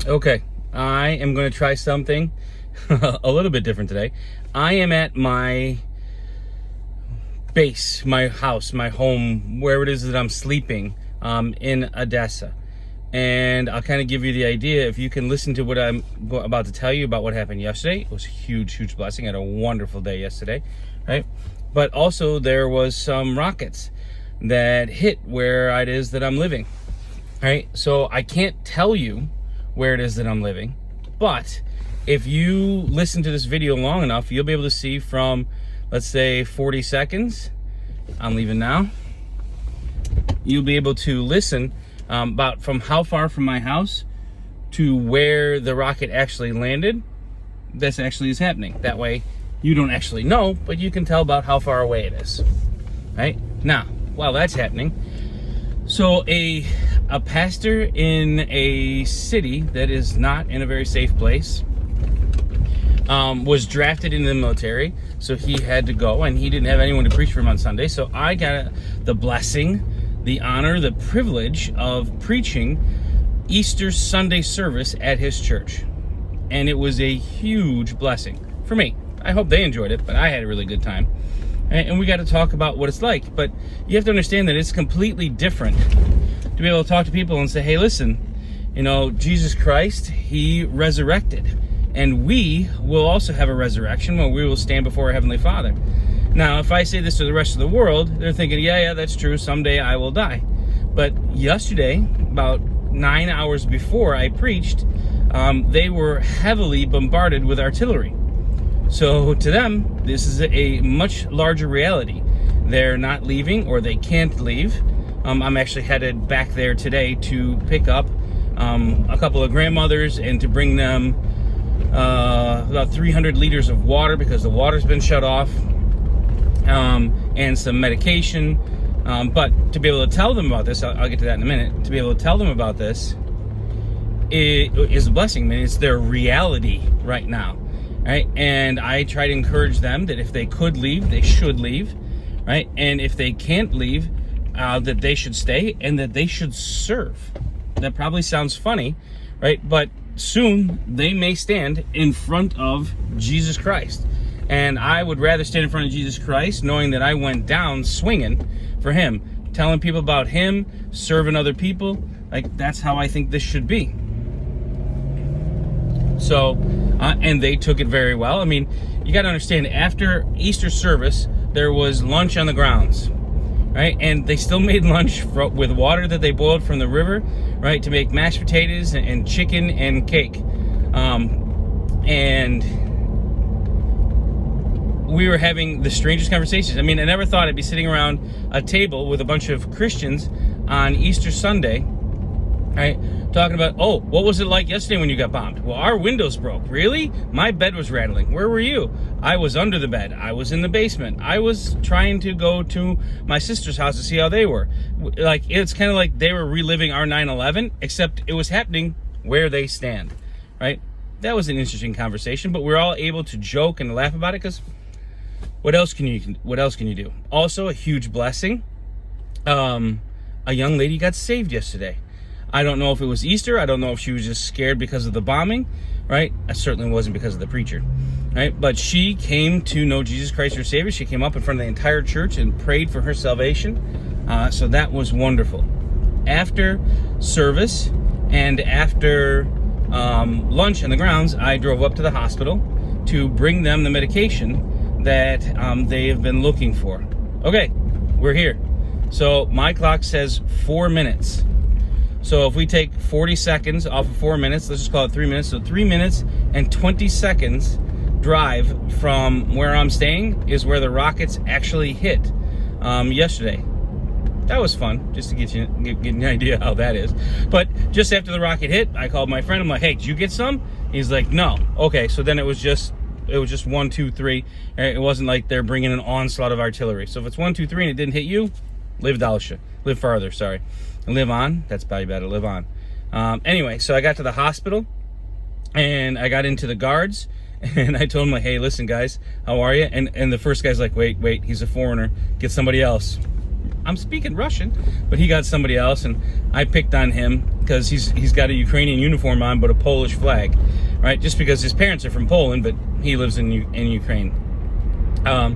Okay, I am going to try something a little bit different today. I am at my base, my house, my home, where it is that I'm sleeping in Odessa. And I'll kind of give you the idea. If you can listen to what I'm about to tell you about what happened yesterday, it was a huge, huge blessing. I had a wonderful day yesterday, right? But also there was some rockets that hit where it is that I'm living, right? So I can't tell you where it is that I'm living, but if you listen to this video long enough, you'll be able to see from, let's say, 40 seconds, I'm leaving now, you'll be able to listen about from how far from my house to where the rocket actually landed. This actually is happening. That way you don't actually know, but you can tell about how far away it is, right? Now, while that's happening, so a pastor in a city that is not in a very safe place was drafted into the military, so he had to go, and he didn't have anyone to preach for him on Sunday. So I got the blessing, the honor, the privilege of preaching Easter Sunday service at his church, and it was a huge blessing for me. I hope they enjoyed it, but I had a really good time. And we got to talk about what it's like. But you have to understand that it's completely different to be able to talk to people and say, hey, listen, you know, Jesus Christ, he resurrected. And we will also have a resurrection when we will stand before our Heavenly Father. Now, if I say this to the rest of the world, they're thinking, yeah, that's true. Someday I will die. But yesterday, about 9 hours before I preached, they were heavily bombarded with artillery. So to them, this is a much larger reality. They're not leaving, or they can't leave. I'm actually headed back there today to pick up a couple of grandmothers and to bring them about 300 liters of water because the water's been shut off, and some medication. But to be able to tell them about this, I'll get to that in a minute. To be able to tell them about this is a blessing. I mean, it's their reality right now. Right, and I try to encourage them that if they could leave, they should leave, right? And if they can't leave, that they should stay and that they should serve. That probably sounds funny, right? But soon they may stand in front of Jesus Christ. And I would rather stand in front of Jesus Christ knowing that I went down swinging for him, telling people about him, serving other people. Like, that's how I think this should be. So, and they took it very well. I mean, you got to understand, after Easter service, there was lunch on the grounds, right? And they still made lunch with water that they boiled from the river, right, to make mashed potatoes and chicken and cake. And we were having the strangest conversations. I mean, I never thought I'd be sitting around a table with a bunch of Christians on Easter Sunday, right, talking about, oh, what was it like yesterday when you got bombed? Well, our windows broke. Really? My bed was rattling. Where were you? I was under the bed. I was in the basement. I was trying to go to my sister's house to see how they were. Like, it's kind of like they were reliving our 9/11, except it was happening where they stand, right? That was an interesting conversation, but we're all able to joke and laugh about it, because what else can you do? Also, a huge blessing. A young lady got saved yesterday. I don't know if it was Easter. I don't know if she was just scared because of the bombing, right? It certainly wasn't because of the preacher, right? But she came to know Jesus Christ, her Savior. She came up in front of the entire church and prayed for her salvation. So that was wonderful. After service and after lunch on the grounds, I drove up to the hospital to bring them the medication that they have been looking for. Okay, we're here. So my clock says 4 minutes. So if we take 40 seconds off of 4 minutes, let's just call it 3 minutes. So 3 minutes and 20 seconds drive from where I'm staying is where the rockets actually hit yesterday. That was fun, just to get an idea how that is. But just after the rocket hit, I called my friend. I'm like, hey, did you get some? He's like, no. Okay, so then it was just 1, 2, 3. It wasn't like they're bringing an onslaught of artillery. So if it's 1, 2, 3 and it didn't hit you, live farther, sorry. And live on. That's probably better. Live on. Anyway, so I got to the hospital and I got into the guards and I told them, like, hey, listen, guys, how are you? And the first guy's like, wait, he's a foreigner. Get somebody else. I'm speaking Russian, but he got somebody else, and I picked on him because he's got a Ukrainian uniform on, but a Polish flag, right? Just because his parents are from Poland, but he lives in Ukraine. All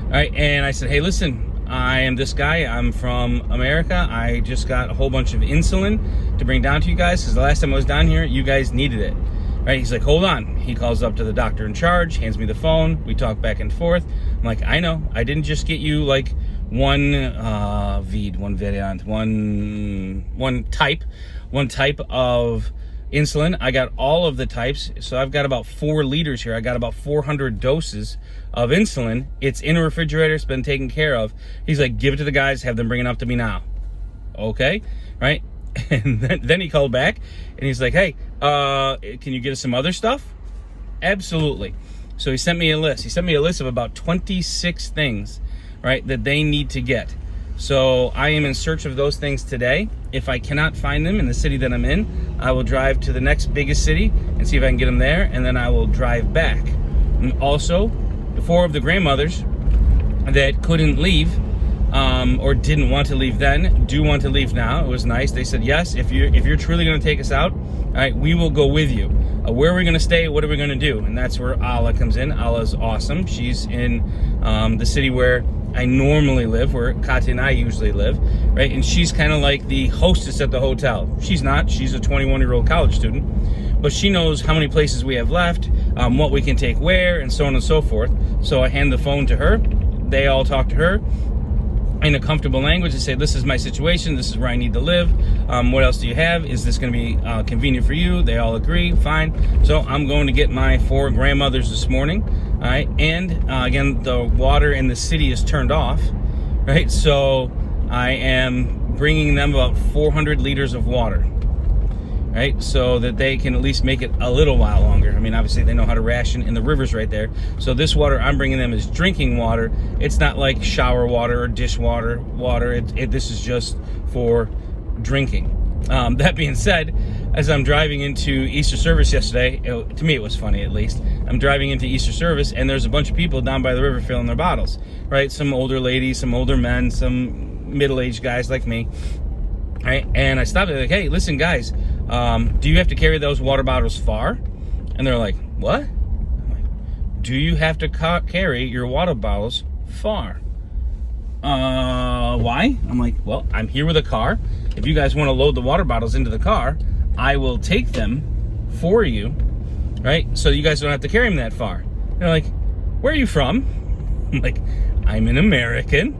right, and I said, hey, listen, I am this guy. I'm from America. I just got a whole bunch of insulin to bring down to you guys because the last time I was down here, you guys needed it. Right? He's like, hold on. He calls up to the doctor in charge, hands me the phone. We talk back and forth. I'm like, I know. I didn't just get you like one variant, one type of insulin. I got all of the types. So I've got about 4 liters here. I got about 400 doses of insulin. It's in a refrigerator. It's been taken care of. He's like, give it to the guys. Have them bring it up to me now. Okay. Right. And then he called back and he's like, hey, can you get us some other stuff? Absolutely. So he sent me a list. He sent me a list of about 26 things, right, that they need to get. So I am in search of those things today. If I cannot find them in the city that I'm in, I will drive to the next biggest city and see if I can get them there, and then I will drive back. And also, 4 of the grandmothers that couldn't leave or didn't want to leave then do want to leave now. It was nice. They said, yes, if you're truly going to take us out, all right, we will go with you. Where are we going to stay? What are we going to do? And that's where Alla comes in. Alla's awesome. She's in the city where I normally live, where Katya and I usually live, right? And she's kind of like the hostess at the hotel. She's not. She's a 21-year-old college student, but she knows how many places we have left, what we can take where, and so on and so forth. So I hand the phone to her. They all talk to her in a comfortable language and say, this is my situation, this is where I need to live, what else do you have, is this going to be convenient for you? They all agree, fine. So I'm going to get my 4 grandmothers this morning, all right, and again, the water in the city is turned off, right, so I am bringing them about 400 liters of water, right, so that they can at least make it a little while longer. I mean, obviously they know how to ration, and the river's right there. So this water I'm bringing them is drinking water. It's not like shower water or dishwater water. This is just for drinking. That being said, as I'm driving into Easter service yesterday, to me it was funny at least. I'm driving into Easter service, and there's a bunch of people down by the river filling their bottles, right? Some older ladies, some older men, some middle-aged guys like me. Right? And I stopped there like, hey, listen, guys, do you have to carry those water bottles far? And they're like, what? I'm like, do you have to carry your water bottles far? Why? I'm like, well, I'm here with a car. If you guys want to load the water bottles into the car, I will take them for you, right? So you guys don't have to carry them that far. They're like, where are you from? I'm like, I'm an American,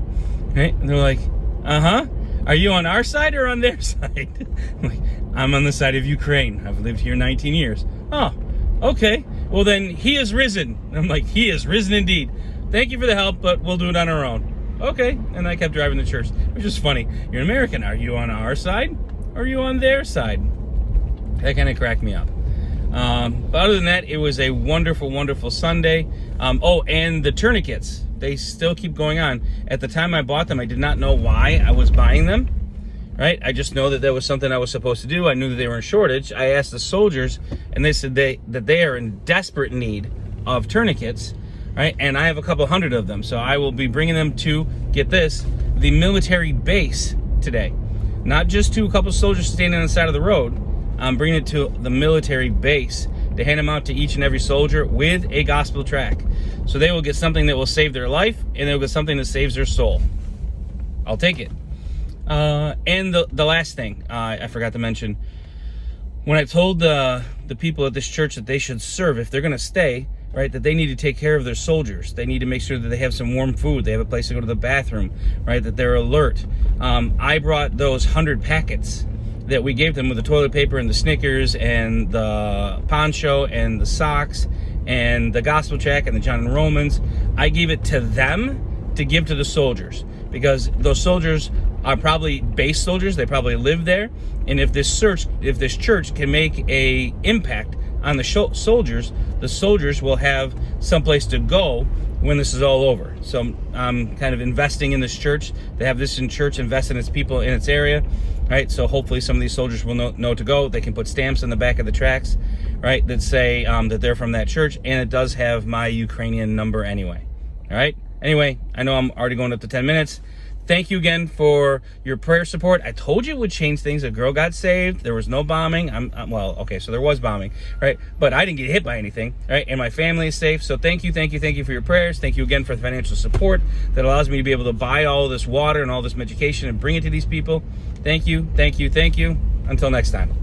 right? And they're like, uh-huh. Are you on our side or on their side? I'm like, I'm on the side of Ukraine. I've lived here 19 years. Oh, okay. Well, then he is risen. I'm like, he is risen indeed. Thank you for the help, but we'll do it on our own. Okay. And I kept driving to church, which is funny. You're an American. Are you on our side or are you on their side? That kind of cracked me up. But other than that, it was a wonderful, wonderful Sunday. Oh, and the tourniquets. They still keep going on. At the time I bought them, I did not know why I was buying them, right? I just know that there was something I was supposed to do. I knew that they were in shortage. I asked the soldiers, and they said that they are in desperate need of tourniquets, right? And I have a couple hundred of them. So I will be bringing them to, get this, the military base today. Not just to a couple soldiers standing on the side of the road. I'm bringing it to the military base to hand them out to each and every soldier with a gospel tract. So they will get something that will save their life, and they'll get something that saves their soul. I'll take it. And the last thing I forgot to mention, when I told the people at this church that they should serve, if they're going to stay, right, that they need to take care of their soldiers. They need to make sure that they have some warm food. They have a place to go to the bathroom, right, that they're alert. I brought those 100 packets that we gave them with the toilet paper and the Snickers and the poncho and the socks and the gospel tract and the John and Romans. I gave it to them to give to the soldiers, because those soldiers are probably base soldiers. They probably live there. And if this church can make a impact on the soldiers, the soldiers will have someplace to go when this is all over. So I'm kind of investing in this church. They have this in church, invest in its people in its area, right? So hopefully some of these soldiers will know to go. They can put stamps on the back of the tracts, right, that say that they're from that church, and it does have my Ukrainian number anyway. All right. Anyway, I know I'm already going up to 10 minutes. thank you again for your prayer support. I told you it would change things. A girl got saved. There was no bombing. Well, okay, so there was bombing, right? But I didn't get hit by anything, right? And my family is safe. So thank you for your prayers. Thank you again for the financial support that allows me to be able to buy all this water and all this medication and bring it to these people. Thank you. Until next time.